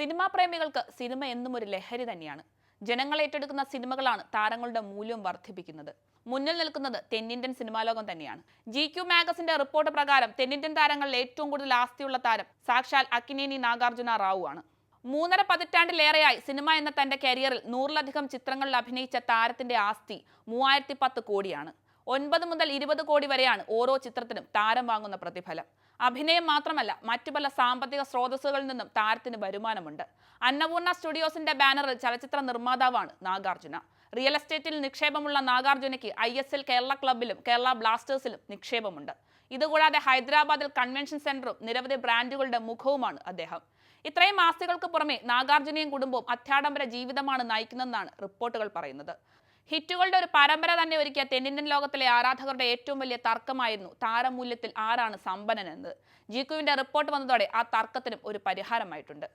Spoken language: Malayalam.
സിനിമാ പ്രേമികൾക്ക് സിനിമ എന്നും ഒരു ലഹരി തന്നെയാണ്. ജനങ്ങൾ ഏറ്റെടുക്കുന്ന സിനിമകളാണ് താരങ്ങളുടെ മൂല്യം വർദ്ധിപ്പിക്കുന്നത്. മുന്നിൽ നിൽക്കുന്നത് തെന്നിന്ത്യൻ സിനിമാ ലോകം തന്നെയാണ്. GQ മാഗസിന്റെ റിപ്പോർട്ട് പ്രകാരം തെന്നിന്ത്യൻ താരങ്ങളിൽ ഏറ്റവും കൂടുതൽ ആസ്തിയുള്ള താരം സാക്ഷാൽ അക്കിനേനി നാഗാർജുന റാവു ആണ്. 3.5 പതിറ്റാണ്ടിലേറെയായി സിനിമ എന്ന തന്റെ കരിയറിൽ 100-ലധികം ചിത്രങ്ങളിൽ അഭിനയിച്ച താരത്തിന്റെ ആസ്തി 3010 കോടിയാണ്. 9 മുതൽ 20 കോടി വരെയാണ് ഓരോ ചിത്രത്തിനും താരം വാങ്ങുന്ന പ്രതിഫലം. അഭിനയം മാത്രമല്ല, മറ്റു പല സാമ്പത്തിക സ്രോതസ്സുകളിൽ നിന്നും താരത്തിന് വരുമാനമുണ്ട്. അന്നപൂർണ സ്റ്റുഡിയോസിന്റെ ബാനറിൽ ചലച്ചിത്ര നിർമ്മാതാവാണ് നാഗാർജുന. റിയൽ എസ്റ്റേറ്റിൽ നിക്ഷേപമുള്ള നാഗാർജുനയ്ക്ക് ISL കേരള ക്ലബിലും കേരള ബ്ലാസ്റ്റേഴ്സിലും നിക്ഷേപമുണ്ട്. ഇതുകൂടാതെ ഹൈദരാബാദിൽ കൺവെൻഷൻ സെന്ററും നിരവധി ബ്രാൻഡുകളുടെ മുഖവുമാണ് അദ്ദേഹം. ഇത്രയും ആസ്തികൾക്ക് പുറമെ നാഗാർജുനയും കുടുംബവും അത്യാഡംബര ജീവിതമാണ് നയിക്കുന്നതെന്നാണ് റിപ്പോർട്ടുകൾ പറയുന്നത്. ഹിറ്റുകളുടെ ഒരു പരമ്പര തന്നെ ഒരുക്കിയ തെന്നിന്ത്യൻ ലോകത്തിലെ ആരാധകരുടെ ഏറ്റവും വലിയ തർക്കമായിരുന്നു താരമൂല്യത്തിൽ ആരാണ് സമ്പന്നൻ എന്നത്. GQവിന്റെ റിപ്പോർട്ട് വന്നതോടെ ആ തർക്കത്തിനും ഒരു പരിഹാരമായിട്ടുണ്ട്.